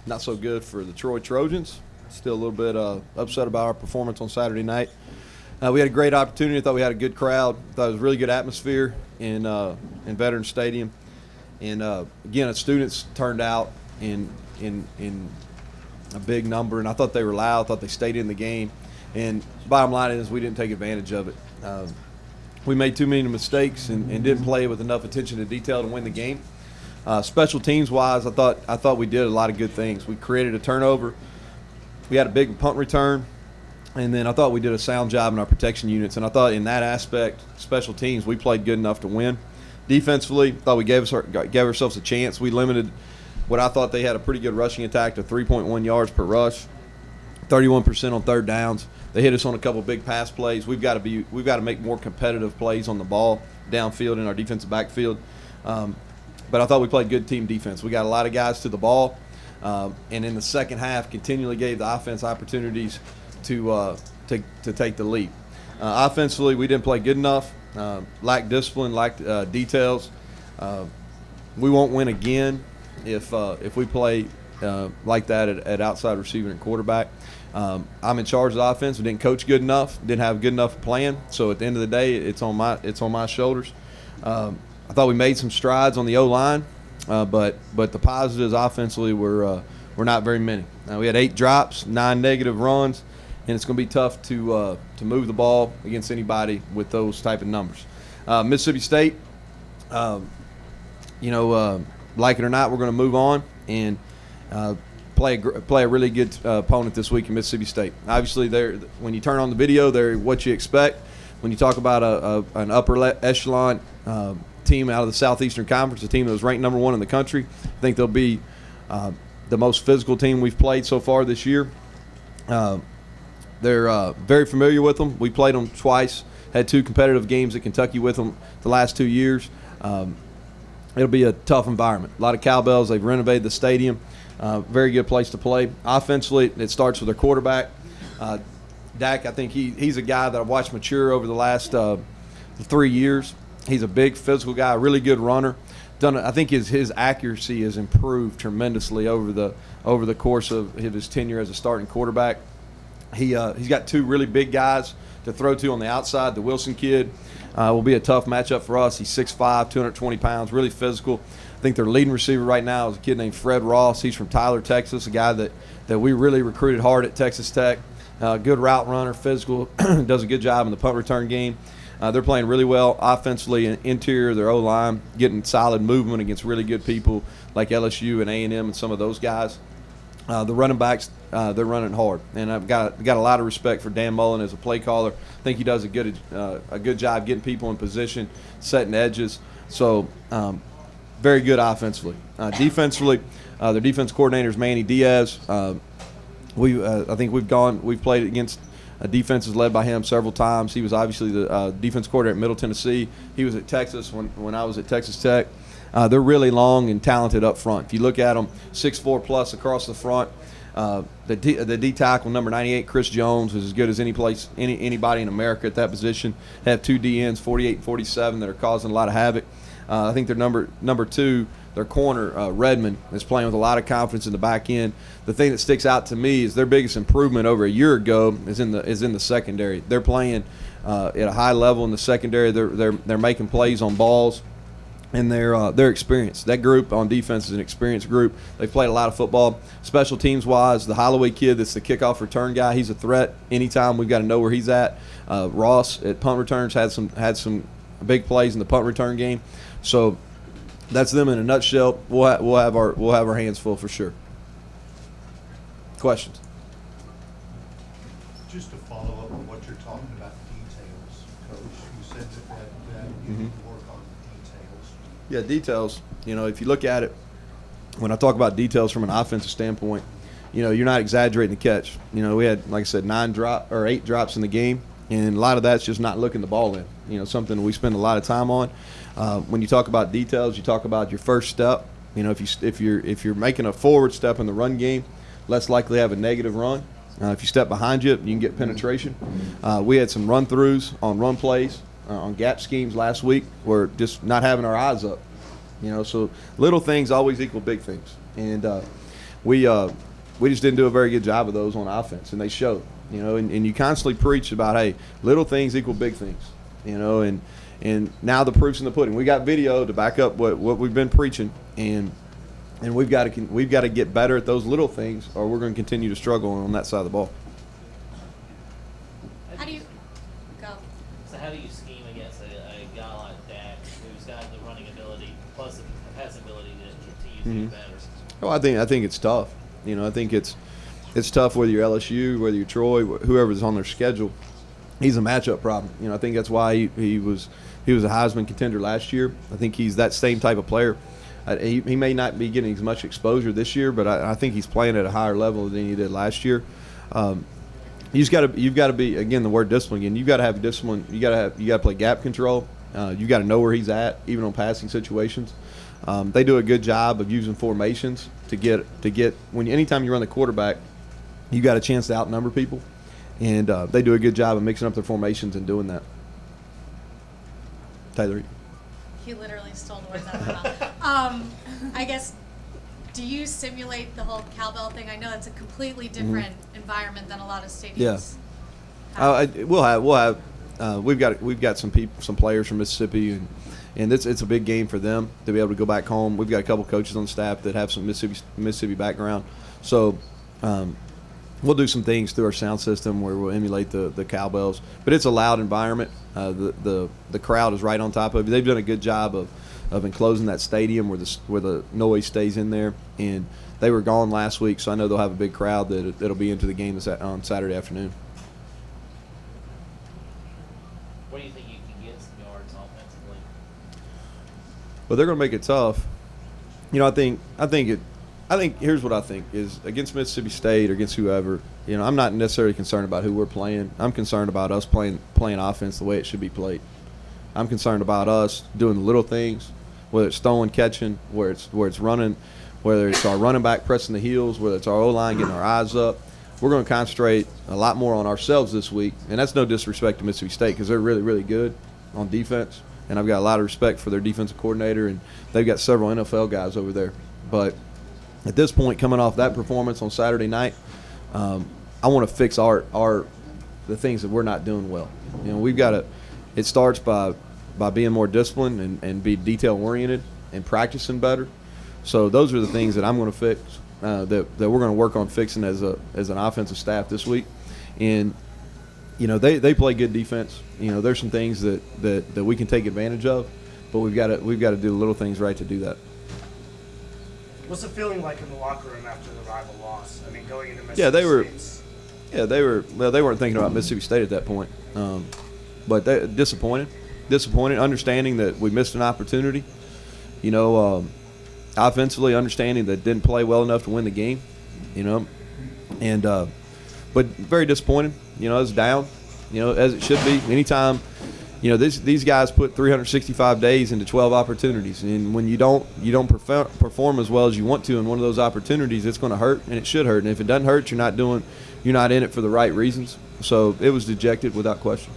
not so good for the Troy Trojans. Still a little bit upset about our performance on Saturday night. We had a great opportunity. I thought we had a good crowd. I thought it was a really good atmosphere in Veterans Stadium. And, again, the students turned out in a big number, and I thought they were loud. I thought they stayed in the game. And bottom line is we didn't take advantage of it. We made too many mistakes and didn't play with enough attention to detail to win the game. Special teams-wise, I thought we did a lot of good things. We created a turnover. We had a big punt return. And then I thought we did a sound job in our protection units. And I thought in that aspect, special teams, we played good enough to win. Defensively, I thought we gave ourselves a chance. We limited what I thought they had a pretty good rushing attack to 3.1 yards per rush, 31% on third downs. They hit us on a couple big pass plays. We've got to make more competitive plays on the ball downfield in our defensive backfield. But I thought we played good team defense. We got a lot of guys to the ball, and in the second half, continually gave the offense opportunities to take the lead. Offensively, we didn't play good enough. Lacked discipline, lacked details. We won't win again if we play like that at outside receiver and quarterback. I'm in charge of the offense. We didn't coach good enough. Didn't have a good enough plan. So at the end of the day, it's on my shoulders. I thought we made some strides on the O-line, but the positives offensively were not very many. We had 8 drops, 9 negative runs. And it's going to be tough to move the ball against anybody with those type of numbers. Mississippi State, like it or not, we're going to move on and play a really good opponent this week in Mississippi State. Obviously, when you turn on the video, they're what you expect. When you talk about an upper echelon team out of the Southeastern Conference, a team that was ranked number 1 in the country, I think they'll be the most physical team we've played so far this year. They're very familiar with them. We played them twice, had 2 competitive games at Kentucky with them the last 2 years. It'll be a tough environment. A lot of cowbells. They've renovated the stadium. Very good place to play. Offensively, it starts with their quarterback. Dak, I think he's a guy that I've watched mature over the last 3 years. He's a big physical guy, a really good runner. I think his accuracy has improved tremendously over the course of his tenure as a starting quarterback. He's got 2 really big guys to throw to on the outside. The Wilson kid will be a tough matchup for us. He's 6'5", 220 pounds, really physical. I think their leading receiver right now is a kid named Fred Ross. He's from Tyler, Texas, a guy that we really recruited hard at Texas Tech. Good route runner, physical, does a good job in the punt return game. They're playing really well offensively and interior, their O-line, getting solid movement against really good people like LSU and A&M and some of those guys. The running backs, they're running hard, and I've got a lot of respect for Dan Mullen as a play caller. I think he does a good job getting people in position, setting edges. So very good offensively. Defensively, their defense coordinator is Manny Diaz. I think we've played against defenses led by him several times. He was obviously the defense coordinator at Middle Tennessee. He was at Texas when I was at Texas Tech. They're really long and talented up front. If you look at them, 6'4" plus across the front. The D tackle, number 98, Chris Jones, is as good as anybody in America at that position. They have 2 DNs, 48 and 47, that are causing a lot of havoc. I think their number 2, their corner, Redmond, is playing with a lot of confidence in the back end. The thing that sticks out to me is their biggest improvement over a year ago is in the secondary. They're playing at a high level in the secondary. They're making plays on balls. And they're experienced. That group on defense is an experienced group. They've played a lot of football. Special teams-wise, the Holloway kid that's the kickoff return guy, he's a threat. Anytime, we've got to know where he's at. Ross at punt returns had some big plays in the punt return game. So that's them in a nutshell. We'll have our hands full for sure. Questions? Just to follow up on what you're talking about, details, Coach. You said that you need to work on details. Yeah, details. If you look at it, when I talk about details from an offensive standpoint, you're not exaggerating the catch. We had, like I said, 8 drops in the game, and a lot of that's just not looking the ball in. Something we spend a lot of time on. When you talk about details, you talk about your first step. If you're making a forward step in the run game, less likely to have a negative run. If you step behind you can get penetration. We had some run-throughs on run plays, on gap schemes last week. We're just not having our eyes up. So little things always equal big things. And we just didn't do a very good job of those on offense, and they showed. And you constantly preach about, hey, little things equal big things, and now the proof's in the pudding. We got video to back up what we've been preaching, and we've got to get better at those little things, or we're going to continue to struggle on that side of the ball. How do you go? So how do you scheme against a guy like Dak, who's got the running ability plus has the ability to continue to do better? Oh, I think it's tough. I think it's tough whether you're LSU, whether you're Troy, whoever's on their schedule. He's a matchup problem. I think that's why he was a Heisman contender last year. I think he's that same type of player. He may not be getting as much exposure this year, but I think he's playing at a higher level than he did last year. You've got to be, again, the word discipline again. You've got to have discipline. You got to play gap control. You got to know where he's at, even on passing situations. They do a good job of using formations to get anytime you run the quarterback, you got a chance to outnumber people, and they do a good job of mixing up their formations and doing that. Taylor. He literally stole the words out of my mouth. I guess, do you simulate the whole cowbell thing? I know it's a completely different environment than a lot of stadiums. Yeah. We've got some players from Mississippi, and it's a big game for them to be able to go back home. We've got a couple coaches on staff that have some Mississippi background, so we'll do some things through our sound system where we'll emulate the cowbells. But it's a loud environment. The crowd is right on top of you. They've done a good job of enclosing that stadium where the noise stays in there. And they were gone last week, so I know they'll have a big crowd that'll be into the game on Saturday afternoon. What do you think you can get some yards offensively? Well, they're going to make it tough. I think here's what I think is against Mississippi State or against whoever. I'm not necessarily concerned about who we're playing. I'm concerned about us playing offense the way it should be played. I'm concerned about us doing the little things, whether it's throwing, catching, where it's running, whether it's our running back pressing the heels, whether it's our O-line getting our eyes up. We're going to concentrate a lot more on ourselves this week, and that's no disrespect to Mississippi State because they're really, really good on defense, and I've got a lot of respect for their defensive coordinator, and they've got several NFL guys over there. But at this point, coming off that performance on Saturday night, I want to fix the things that we're not doing well. We've got to. It starts by being more disciplined and be detail oriented and practicing better. So those are the things that I'm going to fix. That we're going to work on fixing as an offensive staff this week. And they play good defense. There's some things that we can take advantage of, but we've got to do the little things right to do that. What's the feeling like in the locker room after the rival loss? I mean, going into Mississippi State. They weren't thinking about Mississippi State at that point. But they disappointed, understanding that we missed an opportunity. Offensively, understanding that didn't play well enough to win the game. But very disappointed. It's down. As it should be. Anytime. These guys put 365 days into 12 opportunities, and when you don't perform as well as you want to in one of those opportunities, it's going to hurt, and it should hurt. And if it doesn't hurt, you're not in it for the right reasons. So it was dejected without question.